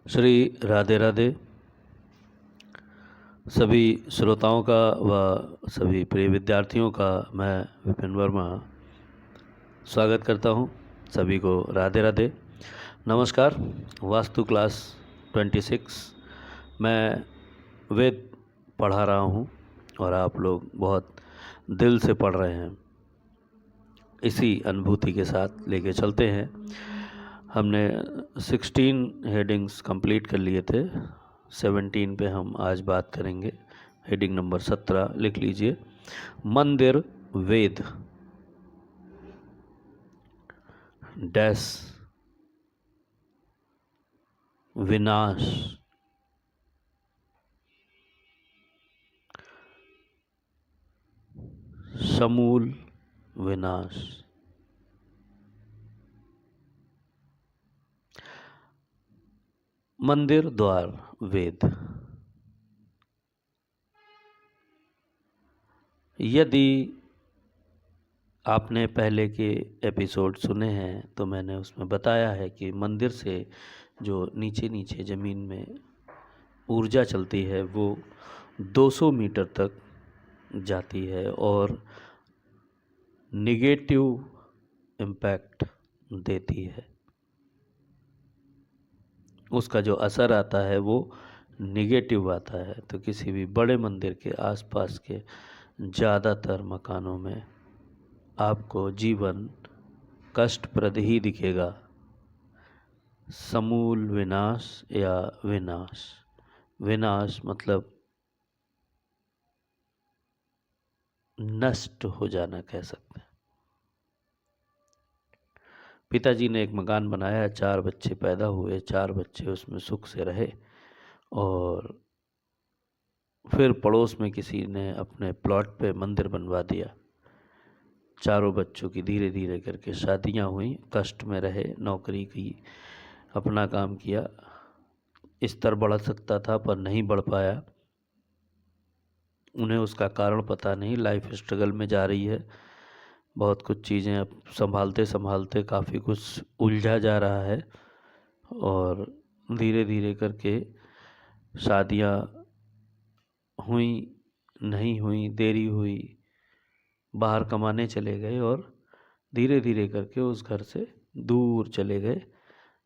श्री राधे राधे। सभी श्रोताओं का व सभी प्रिय विद्यार्थियों का मैं विपिन वर्मा स्वागत करता हूं। सभी को राधे राधे, नमस्कार। वास्तु क्लास 26 मैं वेद पढ़ा रहा हूं और आप लोग बहुत दिल से पढ़ रहे हैं। इसी अनुभूति के साथ लेके चलते हैं। हमने 16 हेडिंग्स कंप्लीट कर लिए थे। 17 पे हम आज बात करेंगे। हेडिंग नंबर 17 लिख लीजिए, मंदिर वेद डैश विनाश समूल विनाश। मंदिर द्वार वेद। यदि आपने पहले के एपिसोड सुने हैं तो मैंने उसमें बताया है कि मंदिर से जो नीचे नीचे ज़मीन में ऊर्जा चलती है वो 200 मीटर तक जाती है और निगेटिव इम्पैक्ट देती है। उसका जो असर आता है वो निगेटिव आता है। तो किसी भी बड़े मंदिर के आसपास के ज़्यादातर मकानों में आपको जीवन कष्टप्रद ही दिखेगा। समूल विनाश या विनाश। विनाश मतलब नष्ट हो जाना कह सकते हैं। पिताजी ने एक मकान बनाया, 4 बच्चे पैदा हुए, 4 बच्चे उसमें सुख से रहे और फिर पड़ोस में किसी ने अपने प्लॉट पे मंदिर बनवा दिया। चारों बच्चों की धीरे धीरे करके शादियां हुई, कष्ट में रहे, नौकरी की, अपना काम किया, स्तर बढ़ सकता था पर नहीं बढ़ पाया। उन्हें उसका कारण पता नहीं, लाइफ स्ट्रगल में जा रही है। बहुत कुछ चीज़ें अब संभालते संभालते काफ़ी कुछ उलझा जा रहा है और धीरे धीरे करके शादियां हुई, नहीं हुई, देरी हुई, बाहर कमाने चले गए और धीरे धीरे करके उस घर से दूर चले गए।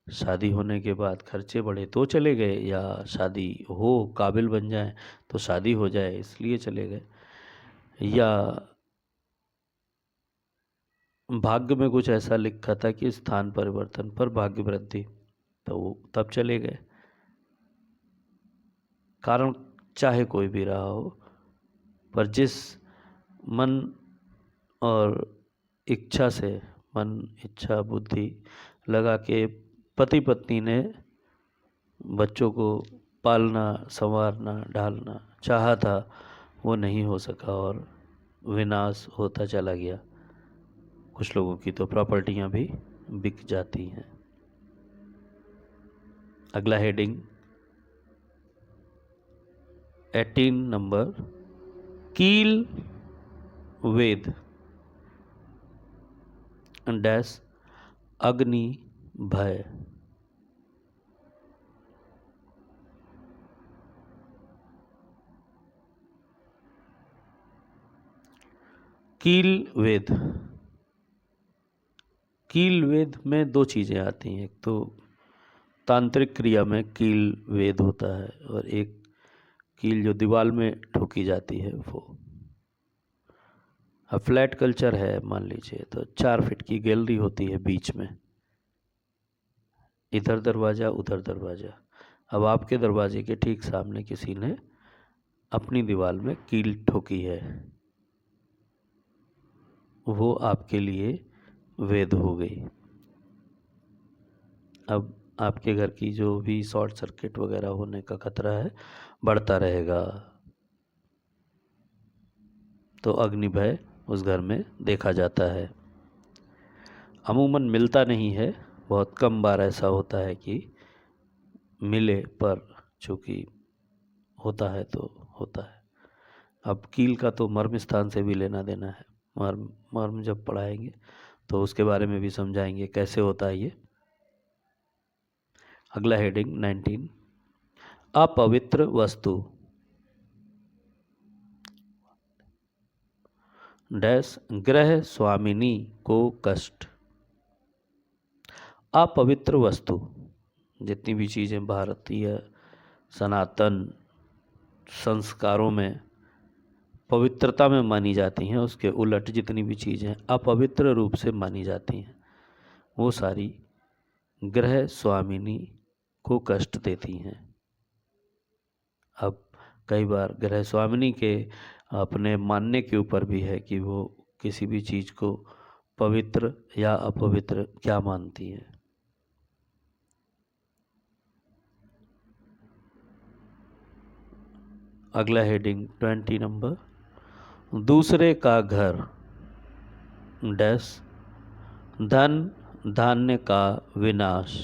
शादी होने के बाद खर्चे बढ़े तो चले गए, या शादी हो काबिल बन जाए तो शादी हो जाए इसलिए चले गए, या भाग्य में कुछ ऐसा लिखा था कि स्थान परिवर्तन पर भाग्य वृद्धि, तो वो तब चले गए। कारण चाहे कोई भी रहा हो, पर जिस मन और इच्छा से, मन इच्छा बुद्धि लगा के पति पत्नी ने बच्चों को पालना संवारना ढालना चाहा था, वो नहीं हो सका और विनाश होता चला गया। कुछ लोगों की तो प्रॉपर्टियां भी बिक जाती हैं। अगला हेडिंग 18 नंबर, कील वेद डैश अग्नि भय। कील वेद। कील वेद में 2 चीज़ें आती हैं। एक तो तांत्रिक क्रिया में कील वेद होता है और एक कील जो दीवार में ठोकी जाती है वो। अब फ्लैट कल्चर है मान लीजिए, तो 4 फीट की गैलरी होती है, बीच में इधर दरवाज़ा उधर दरवाज़ा। अब आपके दरवाजे के ठीक सामने किसी ने अपनी दीवार में कील ठोकी है, वो आपके लिए वेद हो गई। अब आपके घर की जो भी शॉर्ट सर्किट वगैरह होने का खतरा है बढ़ता रहेगा, तो अग्नि भय उस घर में देखा जाता है। अमूमन मिलता नहीं है, बहुत कम बार ऐसा होता है कि मिले, पर चूँकि होता है तो होता है। अब कील का तो मर्म स्थान से भी लेना देना है। मर्म जब पढ़ाएंगे तो उसके बारे में भी समझाएंगे कैसे होता है ये। अगला हेडिंग 19, अपवित्र वस्तु डैश गृह स्वामिनी को कष्ट। अपवित्र वस्तु, जितनी भी चीज़ें भारतीय सनातन संस्कारों में पवित्रता में मानी जाती हैं, उसके उलट जितनी भी चीज़ें अपवित्र रूप से मानी जाती हैं, वो सारी गृह स्वामिनी को कष्ट देती हैं। अब कई बार गृह स्वामिनी के अपने मानने के ऊपर भी है कि वो किसी भी चीज़ को पवित्र या अपवित्र क्या मानती है। अगला हेडिंग 20 नंबर, दूसरे का घर डैश धन धान्य का विनाश।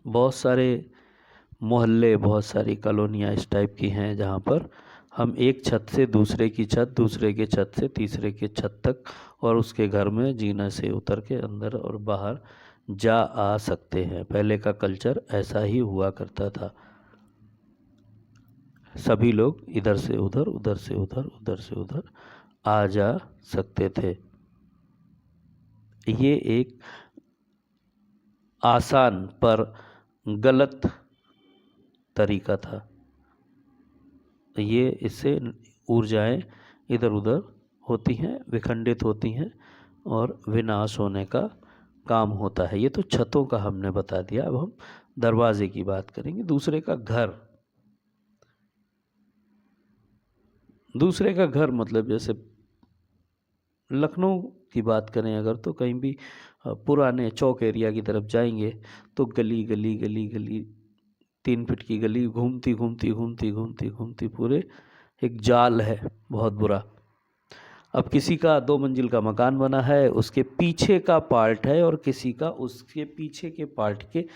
बहुत सारे मोहल्ले, बहुत सारी कॉलोनियाँ इस टाइप की हैं जहाँ पर हम एक छत से दूसरे की छत, दूसरे के छत से तीसरे के छत तक और उसके घर में जीना से उतर के अंदर और बाहर जा आ सकते हैं। पहले का कल्चर ऐसा ही हुआ करता था। सभी लोग इधर से उधर, उधर से उधर, उधर से उधर आ जा सकते थे। ये एक आसान पर गलत तरीका था। ये इससे ऊर्जाएं इधर उधर होती हैं, विखंडित होती हैं और विनाश होने का काम होता है। ये तो छतों का हमने बता दिया। अब हम दरवाजे की बात करेंगे। दूसरे का घर, दूसरे का घर मतलब जैसे लखनऊ की बात करें अगर, तो कहीं भी पुराने चौक एरिया की तरफ जाएंगे तो गली गली गली गली 3 फीट की गली घूमती घूमती घूमती घूमती घूमती पूरे एक जाल है, बहुत बुरा। अब किसी का 2 मंजिल का मकान बना है, उसके पीछे का पार्ट है और किसी का उसके पीछे के पार्ट के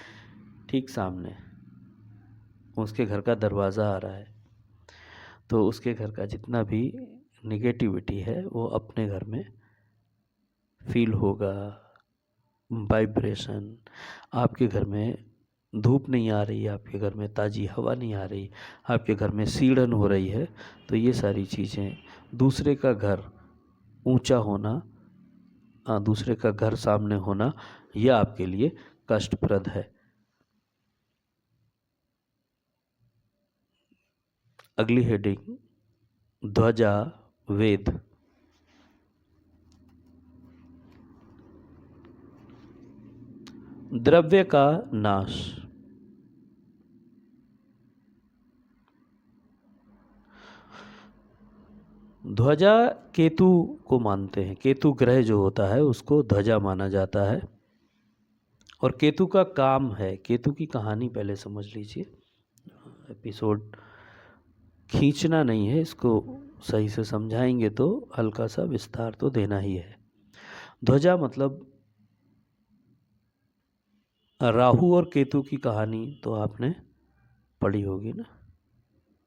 ठीक सामने उसके घर का दरवाज़ा आ रहा है। तो उसके घर का जितना भी निगेटिविटी है वो अपने घर में फील होगा। वाइब्रेशन, आपके घर में धूप नहीं आ रही, आपके घर में ताज़ी हवा नहीं आ रही, आपके घर में सीढ़न हो रही है, तो ये सारी चीज़ें, दूसरे का घर ऊंचा होना, दूसरे का घर सामने होना, यह आपके लिए कष्टप्रद है। अगली हेडिंग ध्वजा वेद। द्रव्य का नाश। ध्वजा केतु को मानते हैं। केतु ग्रह जो होता है उसको ध्वजा माना जाता है और केतु का काम है, केतु की कहानी पहले समझ लीजिए। एपिसोड खींचना नहीं है, इसको सही से समझाएंगे तो हल्का सा विस्तार तो देना ही है। ध्वजा मतलब राहु और केतु की कहानी तो आपने पढ़ी होगी ना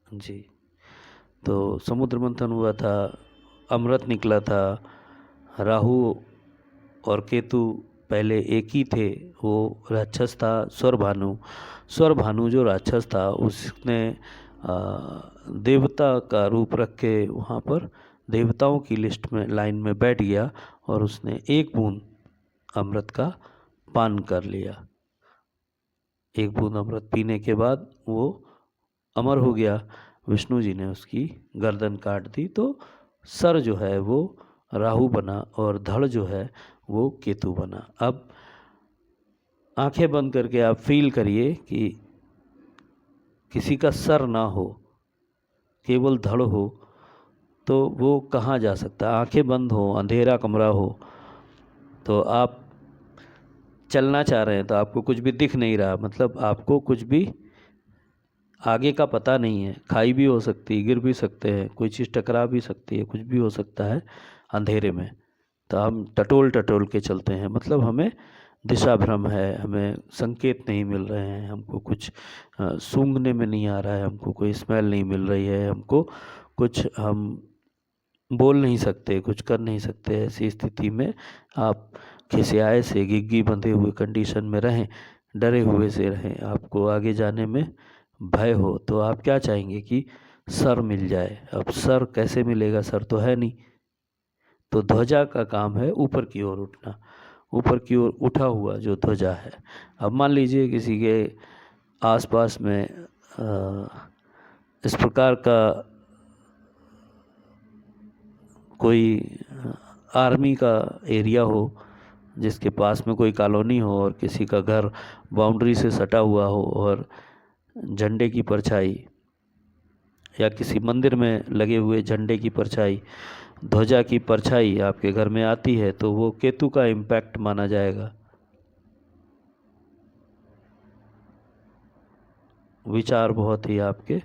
जी। तो समुद्र मंथन हुआ था, अमृत निकला था। राहु और केतु पहले एक ही थे। वो राक्षस था स्वरभानु। स्वरभानु जो राक्षस था उसने देवता का रूप रख के वहाँ पर देवताओं की लिस्ट में लाइन में बैठ गया और उसने एक बूंद अमृत का पान कर लिया। एक बूंद अमृत पीने के बाद वो अमर हो गया। विष्णु जी ने उसकी गर्दन काट दी तो सर जो है वो राहु बना और धड़ जो है वो केतु बना। अब आंखें बंद करके आप फील करिए कि किसी का सर ना हो, केवल धड़ हो, तो वो कहाँ जा सकता है। आंखें बंद हो, अंधेरा कमरा हो, तो आप चलना चाह रहे हैं तो आपको कुछ भी दिख नहीं रहा, मतलब आपको कुछ भी आगे का पता नहीं है। खाई भी हो सकती है, गिर भी सकते हैं, कोई चीज़ टकरा भी सकती है, कुछ भी हो सकता है अंधेरे में। तो हम टटोल टटोल के चलते हैं, मतलब हमें दिशा भ्रम है, हमें संकेत नहीं मिल रहे हैं, हमको कुछ सूंघने में नहीं आ रहा है, हमको कोई स्मेल नहीं मिल रही है, हमको कुछ हम बोल नहीं सकते, कुछ कर नहीं सकते। ऐसी स्थिति में आप खिसियाए से गिग्गी बंधे हुए कंडीशन में रहें, डरे हुए से रहें, आपको आगे जाने में भय हो, तो आप क्या चाहेंगे कि सर मिल जाए। अब सर कैसे मिलेगा, सर तो है नहीं। तो ध्वजा का काम है ऊपर की ओर उठना, ऊपर की ओर उठा हुआ जो ध्वजा है। अब मान लीजिए किसी के आसपास में इस प्रकार का कोई आर्मी का एरिया हो, जिसके पास में कोई कॉलोनी हो और किसी का घर बाउंड्री से सटा हुआ हो, और झंडे की परछाई या किसी मंदिर में लगे हुए झंडे की परछाई, ध्वजा की परछाई आपके घर में आती है, तो वो केतु का इम्पैक्ट माना जाएगा। विचार बहुत ही आपके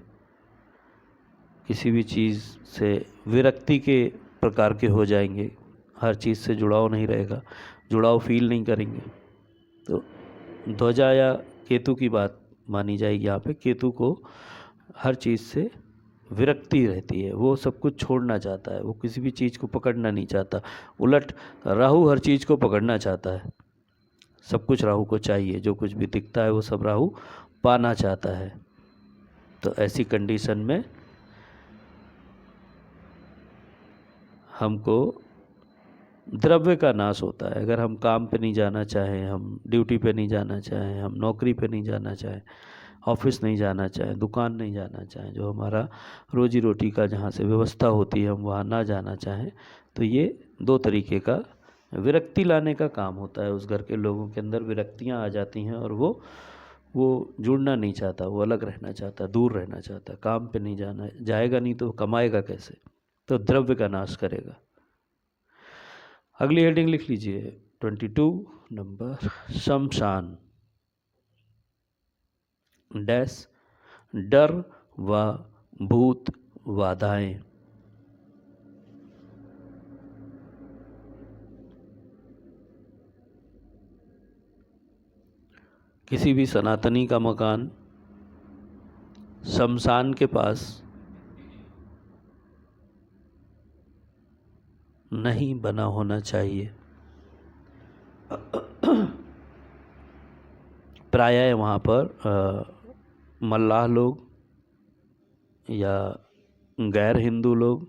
किसी भी चीज़ से विरक्ति के प्रकार के हो जाएंगे, हर चीज़ से जुड़ाव नहीं रहेगा, जुड़ाव फील नहीं करेंगे। तो ध्वजा या केतु की बात मानी जाएगी यहाँ पे। केतु को हर चीज़ से विरक्ति रहती है, वो सब कुछ छोड़ना चाहता है, वो किसी भी चीज़ को पकड़ना नहीं चाहता। उलट राहु हर चीज़ को पकड़ना चाहता है, सब कुछ राहु को चाहिए, जो कुछ भी दिखता है वो सब राहु पाना चाहता है। तो ऐसी कंडीशन में हमको द्रव्य का नाश होता है। अगर हम काम पे नहीं जाना चाहें, हम ड्यूटी पे नहीं जाना चाहें, हम नौकरी पे नहीं जाना चाहें, ऑफिस नहीं जाना चाहें, दुकान नहीं जाना चाहें, जो हमारा रोजी रोटी का जहाँ से व्यवस्था होती है हम वहाँ ना जाना चाहें, तो ये दो तरीके का विरक्ति लाने का काम होता है। उस घर के लोगों के अंदर विरक्तियाँ आ जाती हैं और वो जुड़ना नहीं चाहता, वो अलग रहना चाहता, दूर रहना चाहता, काम पे नहीं जाना, जाएगा नहीं तो कमाएगा कैसे, तो द्रव्य का नाश करेगा। अगली हेडिंग लिख लीजिए 22 नंबर, शमशान डैश डर व भूत बाधाएं। किसी भी सनातनी का मकान शमशान के पास नहीं बना होना चाहिए। प्रायः वहाँ पर मल्लाह लोग या गैर हिंदू लोग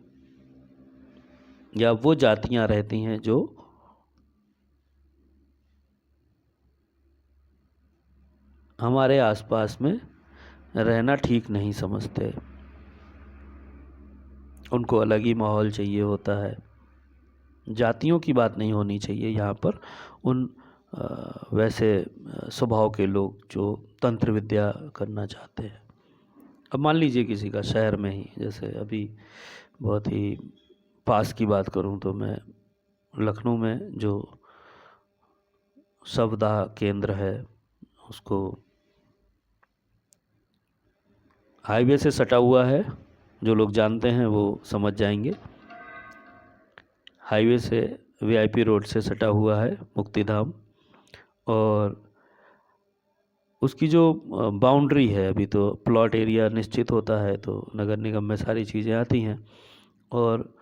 या वो जातियाँ रहती हैं जो हमारे आसपास में रहना ठीक नहीं समझते, उनको अलग ही माहौल चाहिए होता है। जातियों की बात नहीं होनी चाहिए यहाँ पर, उन वैसे स्वभाव के लोग जो तंत्र विद्या करना चाहते हैं। अब मान लीजिए किसी का शहर में ही, जैसे अभी बहुत ही पास की बात करूँ तो मैं लखनऊ में जो सवदा केंद्र है, उसको हाईवे से सटा हुआ है, जो लोग जानते हैं वो समझ जाएंगे। हाईवे से वीआईपी रोड से सटा हुआ है मुक्तिधाम, और उसकी जो बाउंड्री है, अभी तो प्लॉट एरिया निश्चित होता है तो नगर निगम में सारी चीज़ें आती हैं, और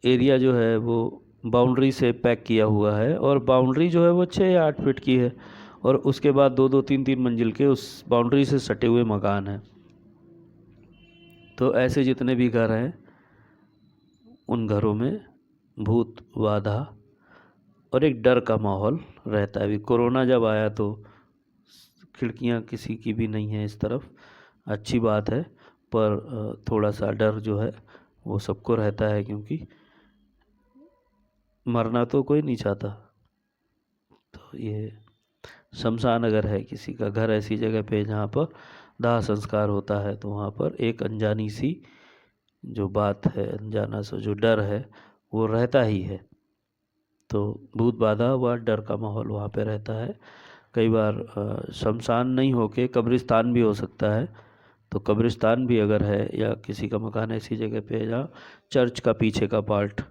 एरिया जो है वो बाउंड्री से पैक किया हुआ है, और बाउंड्री जो है वो 6 या 8 फीट की है, और उसके बाद 2-2 3-3 मंजिल के उस बाउंड्री से सटे हुए मकान हैं। तो ऐसे जितने भी घर हैं उन घरों में भूत बाधा और एक डर का माहौल रहता है। अभी कोरोना जब आया तो खिड़कियां किसी की भी नहीं है इस तरफ, अच्छी बात है, पर थोड़ा सा डर जो है वो सबको रहता है, क्योंकि मरना तो कोई नहीं चाहता। तो ये शमशान अगर है किसी का घर ऐसी जगह पे जहाँ पर दाह संस्कार होता है, तो वहाँ पर एक अनजानी सी जो बात है, अनजाना सा जो डर है वो रहता ही है। तो भूत बाधा व डर का माहौल वहाँ पे रहता है। कई बार शमशान नहीं होके कब्रिस्तान भी हो सकता है, तो कब्रिस्तान भी अगर है या किसी का मकान ऐसी जगह पे है जहाँ चर्च का पीछे का पार्ट,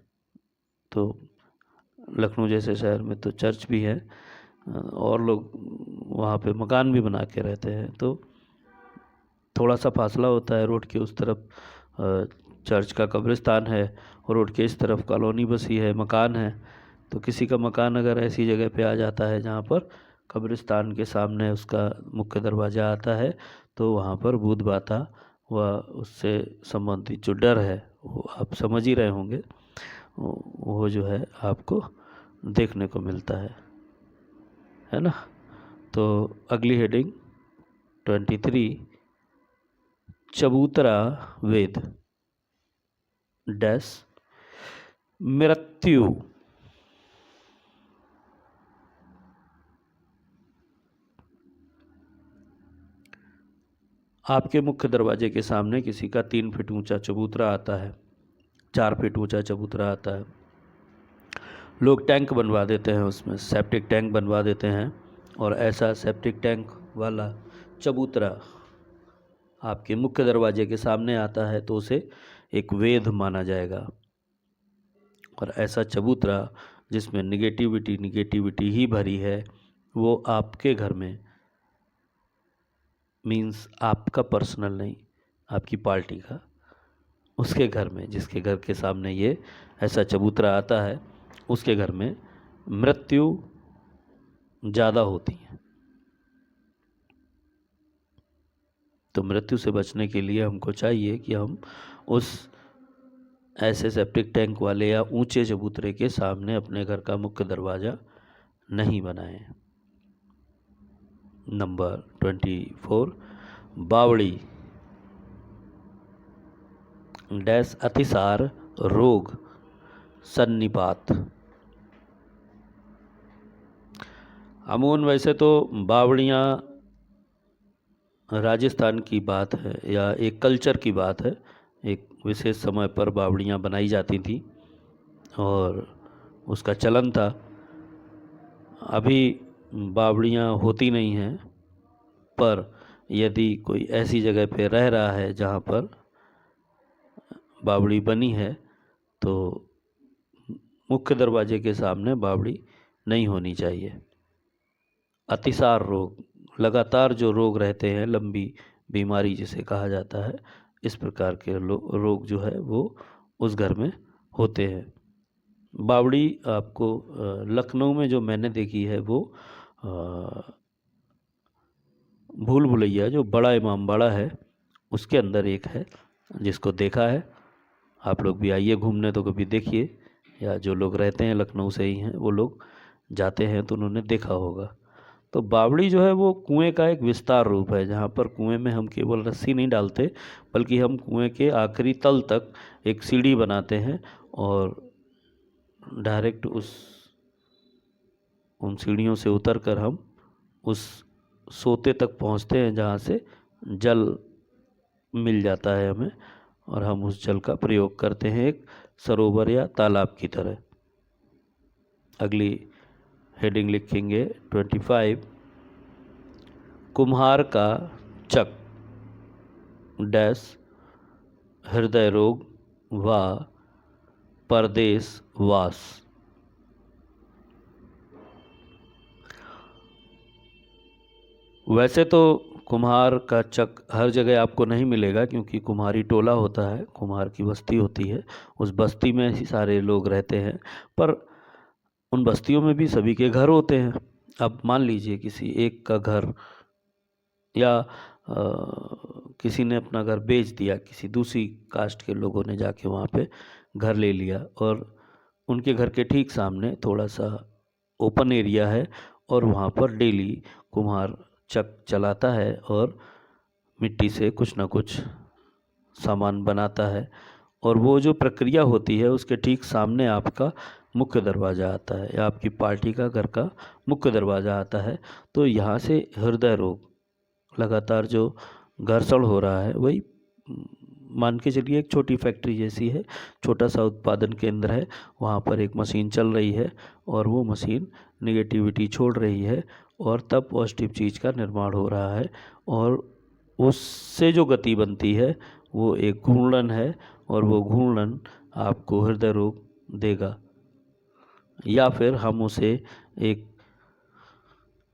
तो लखनऊ जैसे शहर में तो चर्च भी है और लोग वहाँ पे मकान भी बना के रहते हैं, तो थोड़ा सा फासला होता है रोड के उस तरफ चर्च का कब्रिस्तान है, रोड के इस तरफ कॉलोनी बसी है, मकान है, तो किसी का मकान अगर ऐसी जगह पे आ जाता है जहाँ पर कब्रिस्तान के सामने उसका मुख्य दरवाज़ा आता है, तो वहाँ पर भूत बाता व उससे संबंधित जो डर है वो आप समझ ही रहे होंगे, वो जो है आपको देखने को मिलता है ना। तो अगली हेडिंग 23, चबूतरा वेद डैश मृत्यु। आपके मुख्य दरवाजे के सामने किसी का 3 फीट ऊंचा चबूतरा आता है, 4 फीट ऊंचा चबूतरा आता है। लोग टैंक बनवा देते हैं, उसमें सेप्टिक टैंक बनवा देते हैं, और ऐसा सेप्टिक टैंक वाला चबूतरा आपके मुख्य दरवाजे के सामने आता है तो उसे एक वेद माना जाएगा। और ऐसा चबूतरा जिसमें निगेटिविटी ही भरी है, वो आपके घर में, मीन्स आपका पर्सनल नहीं, आपकी पार्टी का, उसके घर में, जिसके घर के सामने ये ऐसा चबूतरा आता है, उसके घर में मृत्यु ज़्यादा होती है। तो मृत्यु से बचने के लिए हमको चाहिए कि हम उस ऐसे सेप्टिक टैंक वाले या ऊंचे चबूतरे के सामने अपने घर का मुख्य दरवाज़ा नहीं बनाएं। नंबर 24, बावड़ी डैश अतिसार रोग सन्निपात। अमूमन वैसे तो बावड़ियाँ राजस्थान की बात है या एक कल्चर की बात है, एक विशेष समय पर बावड़ियाँ बनाई जाती थी और उसका चलन था। अभी बावड़ियाँ होती नहीं हैं, पर यदि कोई ऐसी जगह पे रह रहा है जहाँ पर बावड़ी बनी है तो मुख्य दरवाजे के सामने बावड़ी नहीं होनी चाहिए। अतिसार रोग, लगातार जो रोग रहते हैं, लंबी बीमारी जिसे कहा जाता है, इस प्रकार के रोग जो है वो उस घर में होते हैं। बावड़ी आपको लखनऊ में जो मैंने देखी है वो भूल भुलैया जो बड़ा इमामबाड़ा है उसके अंदर एक है, जिसको देखा है। आप लोग भी आइए घूमने तो कभी देखिए, या जो लोग रहते हैं लखनऊ से ही हैं वो लोग जाते हैं तो उन्होंने देखा होगा। तो बावड़ी जो है वो कुएं का एक विस्तार रूप है, जहाँ पर कुएं में हम केवल रस्सी नहीं डालते, बल्कि हम कुएं के आखिरी तल तक एक सीढ़ी बनाते हैं और डायरेक्ट उन सीढ़ियों से उतरकर हम उस सोते तक पहुँचते हैं जहाँ से जल मिल जाता है हमें, और हम उस जल का प्रयोग करते हैं एक सरोवर या तालाब की तरह। अगली हेडिंग लिखेंगे 25, कुम्हार का चक डैश हृदय रोग व परदेश वास। वैसे तो कुम्हार का चक हर जगह आपको नहीं मिलेगा, क्योंकि कुम्हारी टोला होता है, कुम्हार की बस्ती होती है, उस बस्ती में ही सारे लोग रहते हैं, पर उन बस्तियों में भी सभी के घर होते हैं। अब मान लीजिए किसी एक का घर या किसी ने अपना घर बेच दिया, किसी दूसरी कास्ट के लोगों ने जाके वहाँ पे घर ले लिया, और उनके घर के ठीक सामने थोड़ा सा ओपन एरिया है और वहाँ पर डेली कुम्हार चक चलाता है और मिट्टी से कुछ ना कुछ सामान बनाता है, और वो जो प्रक्रिया होती है उसके ठीक सामने आपका मुख्य दरवाज़ा आता है या आपकी पार्टी का घर का मुख्य दरवाज़ा आता है। तो यहाँ से हृदय रोग, लगातार जो घर्षण हो रहा है, वही मान के चलिए एक छोटी फैक्ट्री जैसी है, छोटा सा उत्पादन केंद्र है, वहाँ पर एक मशीन चल रही है और वो मशीन निगेटिविटी छोड़ रही है और तब पॉजिटिव चीज़ का निर्माण हो रहा है, और उससे जो गति बनती है वो एक घूर्णन है, और वो घूर्णन आपको हृदय रोग देगा। या फिर हम उसे एक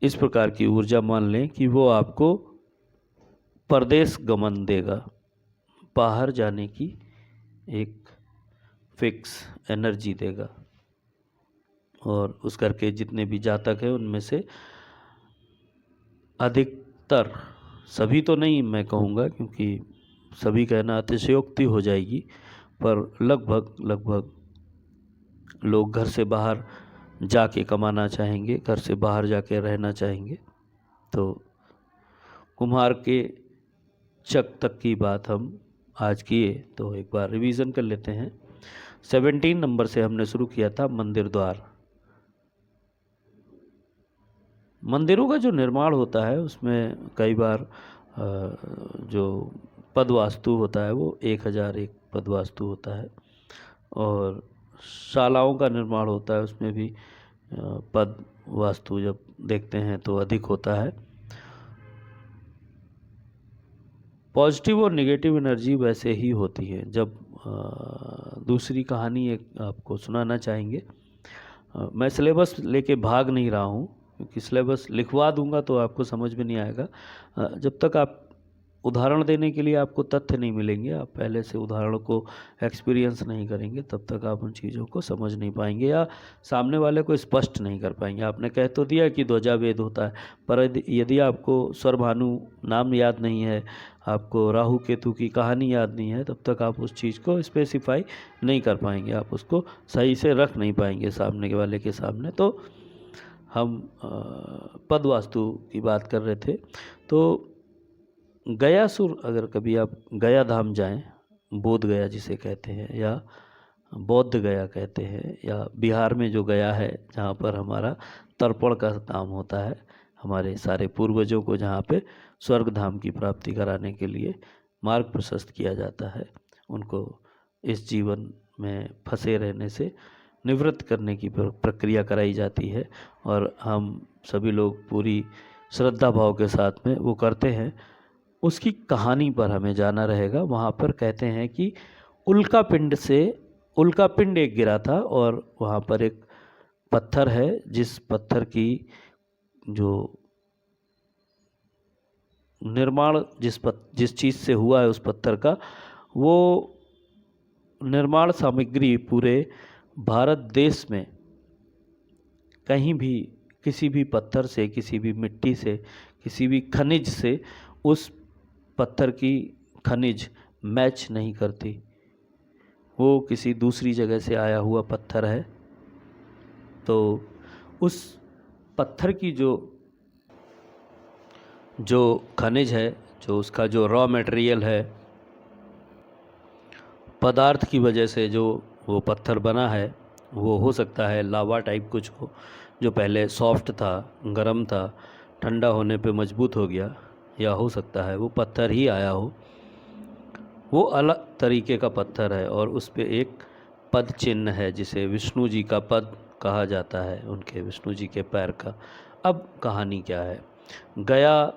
इस प्रकार की ऊर्जा मान लें कि वो आपको परदेश गमन देगा, बाहर जाने की एक फिक्स एनर्जी देगा, और उस घर के जितने भी जातक हैं उनमें से अधिकतर, सभी तो नहीं मैं कहूँगा क्योंकि सभी कहना अतिशयोक्ति हो जाएगी, पर लगभग लोग घर से बाहर जाके कमाना चाहेंगे, घर से बाहर जाके रहना चाहेंगे। तो कुम्हार के चक तक की बात हम आज किए, तो एक बार रिवीजन कर लेते हैं। 17 नंबर से हमने शुरू किया था मंदिर द्वार। मंदिरों का जो निर्माण होता है उसमें कई बार जो पद वास्तु होता है वो 1001 पद वास्तु होता है, और शालाओं का निर्माण होता है उसमें भी पद वास्तु जब देखते हैं तो अधिक होता है। पॉजिटिव और नेगेटिव एनर्जी वैसे ही होती है। जब दूसरी कहानी एक आपको सुनाना चाहेंगे। मैं सिलेबस लेके भाग नहीं रहा हूँ, क्योंकि सिलेबस लिखवा दूंगा तो आपको समझ में नहीं आएगा। जब तक आप उदाहरण देने के लिए आपको तथ्य नहीं मिलेंगे, आप पहले से उदाहरण को एक्सपीरियंस नहीं करेंगे, तब तक आप उन चीज़ों को समझ नहीं पाएंगे या सामने वाले को स्पष्ट नहीं कर पाएंगे। आपने कह तो दिया कि ध्वजा वेद होता है, पर यदि आपको स्वरभानु नाम याद नहीं है, आपको राहु केतु की कहानी याद नहीं है, तब तक आप उस चीज़ को स्पेसिफाई नहीं कर पाएंगे, आप उसको सही से रख नहीं पाएंगे सामने के वाले के सामने। तो हम पद वास्तु की बात कर रहे थे। तो गयासुर, अगर कभी आप गया धाम जाएं, बोध गया जिसे कहते हैं या बौद्ध गया कहते हैं, या बिहार में जो गया है जहाँ पर हमारा तर्पण का काम होता है, हमारे सारे पूर्वजों को जहाँ पे स्वर्ग धाम की प्राप्ति कराने के लिए मार्ग प्रशस्त किया जाता है, उनको इस जीवन में फंसे रहने से निवृत्त करने की प्रक्रिया कराई जाती है, और हम सभी लोग पूरी श्रद्धा भाव के साथ में वो करते हैं। उसकी कहानी पर हमें जाना रहेगा। वहाँ पर कहते हैं कि उल्का पिंड एक गिरा था, और वहाँ पर एक पत्थर है, जिस पत्थर की जो निर्माण जिस चीज़ से हुआ है उस पत्थर का, वो निर्माण सामग्री पूरे भारत देश में कहीं भी किसी भी पत्थर से, किसी भी मिट्टी से, किसी भी खनिज से उस पत्थर की खनिज मैच नहीं करती। वो किसी दूसरी जगह से आया हुआ पत्थर है। तो उस पत्थर की जो खनिज है, जो उसका जो रॉ मटेरियल है, पदार्थ की वजह से जो वो पत्थर बना है, वो हो सकता है लावा टाइप कुछ हो, जो पहले सॉफ्ट था, गर्म था, ठंडा होने पे मजबूत हो गया, या हो सकता है वो पत्थर ही आया हो। वो अलग तरीके का पत्थर है, और उस पे एक पद चिन्ह है जिसे विष्णु जी का पद कहा जाता है, उनके विष्णु जी के पैर का। अब कहानी क्या है। गया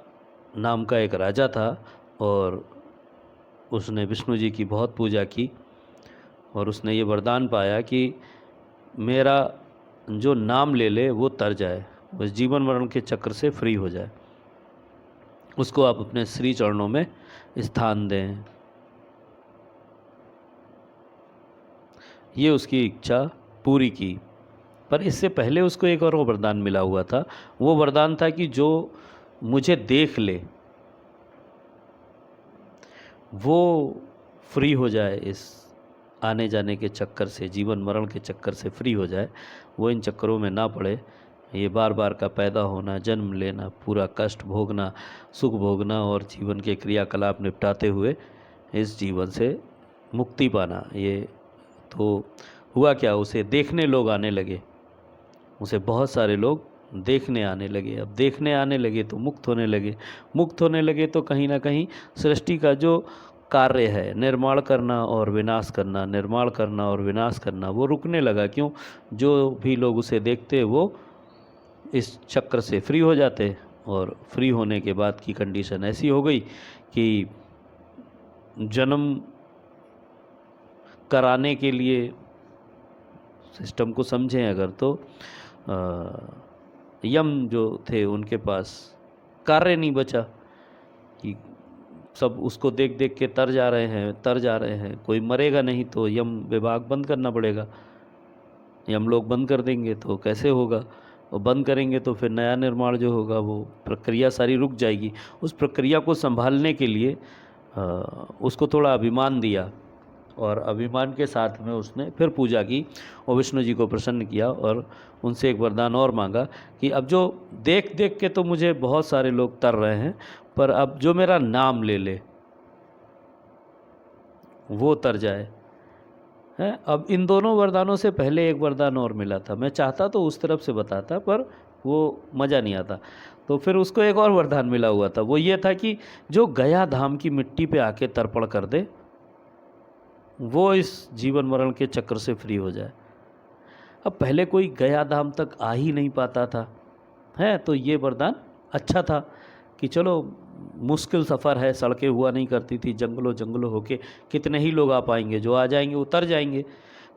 नाम का एक राजा था, और उसने विष्णु जी की बहुत पूजा की, और उसने ये वरदान पाया कि मेरा जो नाम ले ले वो तर जाए, उस जीवन मरण के चक्र से फ्री हो जाए, उसको आप अपने श्री चरणों में स्थान दें। ये उसकी इच्छा पूरी की। पर इससे पहले उसको एक और वरदान मिला हुआ था। वो वरदान था कि जो मुझे देख ले वो फ्री हो जाए, इस आने जाने के चक्कर से, जीवन मरण के चक्कर से फ्री हो जाए, वो इन चक्करों में ना पड़े। ये बार बार का पैदा होना, जन्म लेना, पूरा कष्ट भोगना, सुख भोगना, और जीवन के क्रियाकलाप निपटाते हुए इस जीवन से मुक्ति पाना। ये तो हुआ क्या, उसे देखने लोग आने लगे, उसे बहुत सारे लोग देखने आने लगे। अब देखने आने लगे तो मुक्त होने लगे, मुक्त होने लगे तो कहीं ना कहीं सृष्टि का जो कार्य है, निर्माण करना और विनाश करना, निर्माण करना और विनाश करना, वो रुकने लगा। क्यों? जो भी लोग उसे देखते वो इस चक्र से फ्री हो जाते, और फ्री होने के बाद की कंडीशन ऐसी हो गई कि जन्म कराने के लिए, सिस्टम को समझें अगर, तो यम जो थे उनके पास कार्य नहीं बचा कि सब उसको देख देख के तर जा रहे हैं। कोई मरेगा नहीं तो यम विभाग बंद करना पड़ेगा, यम लोग बंद कर देंगे तो कैसे होगा, और बंद करेंगे तो फिर नया निर्माण जो होगा वो प्रक्रिया सारी रुक जाएगी। उस प्रक्रिया को संभालने के लिए उसको थोड़ा अभिमान दिया, और अभिमान के साथ में उसने फिर पूजा की और विष्णु जी को प्रसन्न किया और उनसे एक वरदान और मांगा कि अब जो देख देख के तो मुझे बहुत सारे लोग तर रहे हैं, पर अब जो मेरा नाम ले ले वो तर जाए। है, अब इन दोनों वरदानों से पहले एक वरदान और मिला था, मैं चाहता तो उस तरफ से बताता पर वो मज़ा नहीं आता। तो फिर उसको एक और वरदान मिला हुआ था, वो ये था कि जो गया धाम की मिट्टी पे आके तर्पण कर दे वो इस जीवन मरण के चक्र से फ्री हो जाए। अब पहले कोई गया धाम तक आ ही नहीं पाता था, है, तो ये वरदान अच्छा था कि चलो मुश्किल सफ़र है, सड़कें हुआ नहीं करती थी, जंगलों जंगलों होके कितने ही लोग आ पाएंगे, जो आ जाएंगे उतर जाएंगे।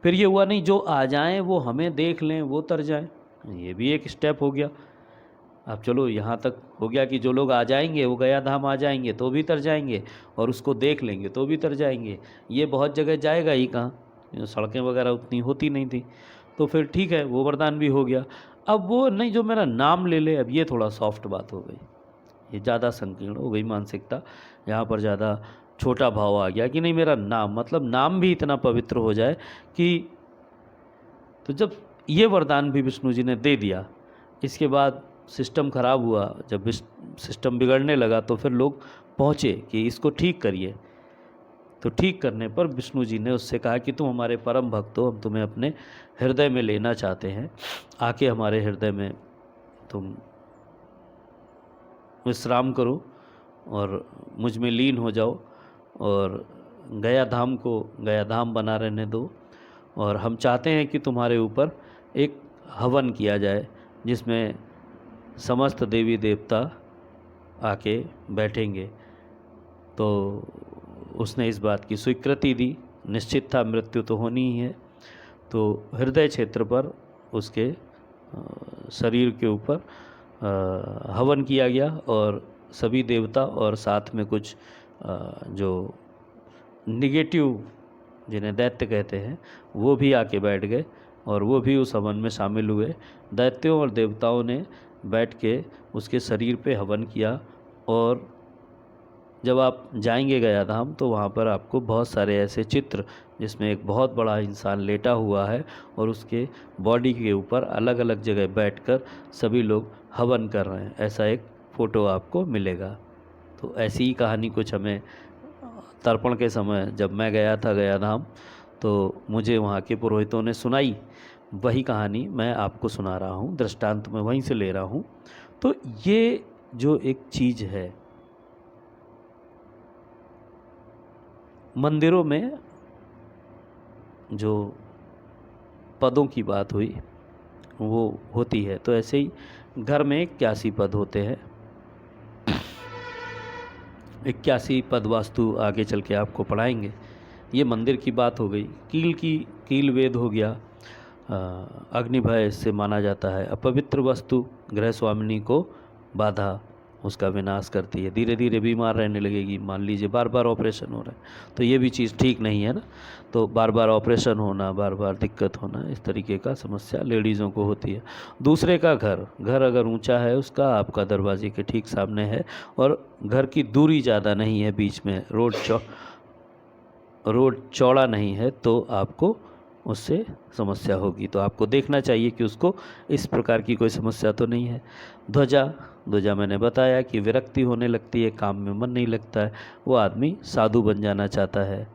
फिर ये हुआ नहीं जो आ जाएं वो हमें देख लें वो तर जाएं, ये भी एक स्टेप हो गया। अब चलो यहाँ तक हो गया कि जो लोग आ जाएंगे वो गया धाम आ जाएंगे तो भी तर जाएंगे, और उसको देख लेंगे तो भी तर जाएंगे। ये बहुत जगह जाएगा ही कहाँ, सड़कें वगैरह उतनी होती नहीं थी, तो फिर ठीक है वो वरदान भी हो गया। अब वो नहीं जो मेरा नाम ले ले, अब ये थोड़ा सॉफ्ट बात हो गई, ये ज़्यादा संकीर्ण हो गई मानसिकता। यहाँ पर ज़्यादा छोटा भाव आ गया कि नहीं मेरा नाम, मतलब नाम भी इतना पवित्र हो जाए कि, तो जब ये वरदान भी विष्णु जी ने दे दिया, इसके बाद सिस्टम ख़राब हुआ, जब सिस्टम बिगड़ने लगा तो फिर लोग पहुँचे कि इसको ठीक करिए। तो ठीक करने पर विष्णु जी ने उससे कहा कि तुम हमारे परम भक्त हो, हम तुम्हें अपने हृदय में लेना चाहते हैं, आके हमारे हृदय में तुम विश्राम करो और मुझ में लीन हो जाओ, और गया धाम को गया धाम बना रहने दो, और हम चाहते हैं कि तुम्हारे ऊपर एक हवन किया जाए जिसमें समस्त देवी देवता आके बैठेंगे। तो उसने इस बात की स्वीकृति दी, निश्चित था मृत्यु तो होनी ही है। तो हृदय क्षेत्र पर उसके शरीर के ऊपर हवन किया गया, और सभी देवता और साथ में कुछ जो निगेटिव जिन्हें दैत्य कहते हैं वो भी आके बैठ गए, और वो भी उस हवन में शामिल हुए। दैत्यों और देवताओं ने बैठ के उसके शरीर पे हवन किया। और जब आप जाएंगे गया धाम तो वहाँ पर आपको बहुत सारे ऐसे चित्र जिसमें एक बहुत बड़ा इंसान लेटा हुआ है और उसके बॉडी के ऊपर अलग अलग जगह बैठकर सभी लोग हवन कर रहे हैं, ऐसा एक फ़ोटो आपको मिलेगा। तो ऐसी ही कहानी कुछ हमें तर्पण के समय जब मैं गया था गया धाम तो मुझे वहाँ के पुरोहितों ने सुनाई, वही कहानी मैं आपको सुना रहा हूँ, दृष्टांत मैं वहीं से ले रहा हूँ। तो ये जो एक चीज़ है, मंदिरों में जो पदों की बात हुई वो होती है, तो ऐसे ही घर में 81 पद होते हैं। 81 पद वास्तु आगे चल के आपको पढ़ाएंगे। ये मंदिर की बात हो गई। कील वेद हो गया, अग्निभय से माना जाता है। अपवित्र वस्तु गृह स्वामिनी को बाधा, उसका विनाश करती है, धीरे धीरे बीमार रहने लगेगी। मान लीजिए बार बार ऑपरेशन हो रहा है तो ये भी चीज़ ठीक नहीं है ना, तो बार बार ऑपरेशन होना, बार बार दिक्कत होना, इस तरीके का समस्या लेडीज़ों को होती है। दूसरे का घर अगर ऊंचा है, उसका आपका दरवाजे के ठीक सामने है और घर की दूरी ज़्यादा नहीं है, बीच में रोड चौड़ा नहीं है, तो आपको उससे समस्या होगी। तो आपको देखना चाहिए कि उसको इस प्रकार की कोई समस्या तो नहीं है। ध्वजा मैंने बताया कि विरक्ति होने लगती है, काम में मन नहीं लगता है, वो आदमी साधु बन जाना चाहता है।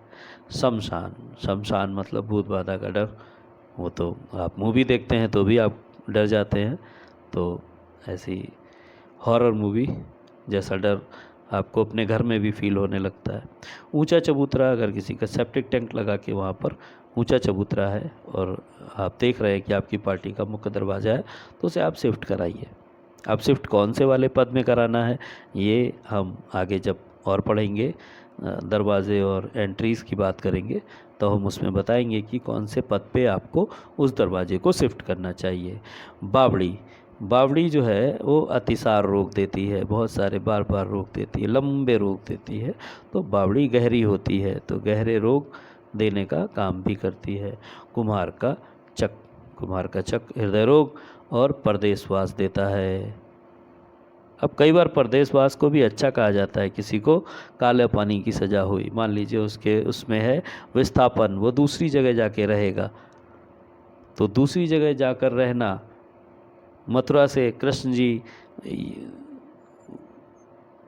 शमशान मतलब भूत बाधा का डर, वो तो आप मूवी देखते हैं तो भी आप डर जाते हैं, तो ऐसी हॉरर मूवी जैसा डर आपको अपने घर में भी फील होने लगता है। ऊंचा चबूतरा, अगर किसी का सेप्टिक टैंक लगा के वहाँ पर ऊंचा चबूतरा है और आप देख रहे हैं कि आपकी पार्टी का मुख्य दरवाज़ा है, तो उसे आप शिफ्ट कराइए। आप शिफ्ट कौन से वाले पद में कराना है ये हम आगे जब और पढ़ेंगे, दरवाजे और एंट्रीज़ की बात करेंगे तो हम उसमें बताएंगे कि कौन से पद पे आपको उस दरवाजे को शिफ्ट करना चाहिए। बावड़ी जो है वो अतिसार रोक देती है, बहुत सारे बार बार रोक देती है, लंबे रोक देती है। तो बावड़ी गहरी होती है तो गहरे रोग देने का काम भी करती है। कुम्हार का चक, कुम्हार का चक हृदय रोग और परदेशवास देता है। अब कई बार परदेशवास को भी अच्छा कहा जाता है। किसी को काले पानी की सज़ा हुई, मान लीजिए उसके उसमें है विस्थापन, वो दूसरी जगह जाके रहेगा, तो दूसरी जगह जाकर रहना, मथुरा से कृष्ण जी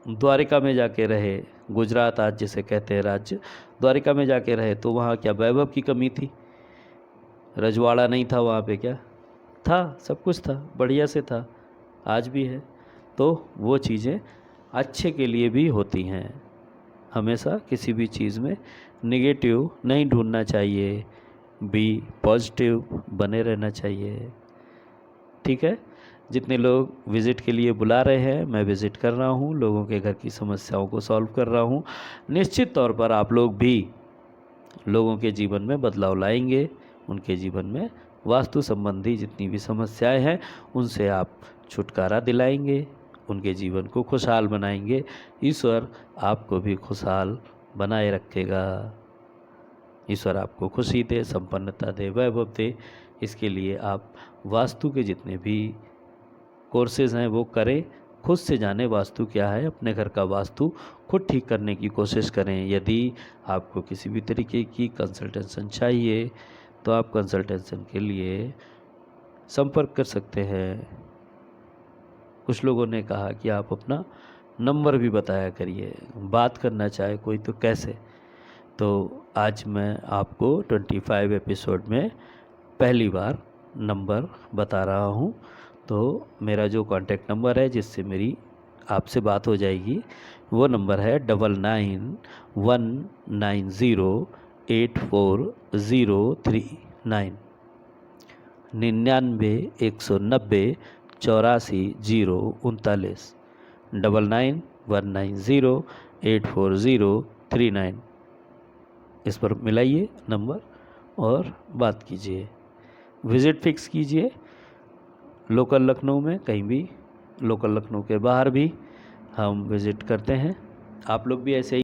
द्वारिका में जाके रहे, गुजरात आज जिसे कहते हैं राज्य, द्वारिका में जाके रहे, तो वहाँ क्या वैभव की कमी थी? रजवाड़ा नहीं था वहाँ पे? क्या था? सब कुछ था, बढ़िया से था, आज भी है। तो वो चीज़ें अच्छे के लिए भी होती हैं। हमेशा किसी भी चीज़ में नेगेटिव नहीं ढूंढना चाहिए, बी पॉजिटिव बने रहना चाहिए। ठीक है, जितने लोग विज़िट के लिए बुला रहे हैं, मैं विज़िट कर रहा हूँ, लोगों के घर की समस्याओं को सॉल्व कर रहा हूँ। निश्चित तौर पर आप लोग भी लोगों के जीवन में बदलाव लाएंगे, उनके जीवन में वास्तु संबंधी जितनी भी समस्याएं हैं उनसे आप छुटकारा दिलाएंगे, उनके जीवन को खुशहाल बनाएंगे। ईश्वर आपको भी खुशहाल बनाए रखेगा। ईश्वर आपको खुशी दे, संपन्नता दे, वैभव दे। इसके लिए आप वास्तु के जितने भी कोर्सेज़ हैं वो करें, खुद से जाने वास्तु क्या है, अपने घर का वास्तु खुद ठीक करने की कोशिश करें। यदि आपको किसी भी तरीके की कंसल्टेशन चाहिए तो आप कंसल्टेशन के लिए संपर्क कर सकते हैं। कुछ लोगों ने कहा कि आप अपना नंबर भी बताया करिए, बात करना चाहे कोई तो कैसे। तो आज मैं आपको 25 एपिसोड में पहली बार नंबर बता रहा हूँ। तो मेरा जो कॉन्टैक्ट नंबर है जिससे मेरी आपसे बात हो जाएगी, वो नंबर है 9919084039, 9919084039, 9919084039। इस पर मिलाइए नंबर और बात कीजिए, विज़िट फिक्स कीजिए। लोकल लखनऊ में कहीं भी, लोकल लखनऊ के बाहर भी हम विज़िट करते हैं। आप लोग भी ऐसे ही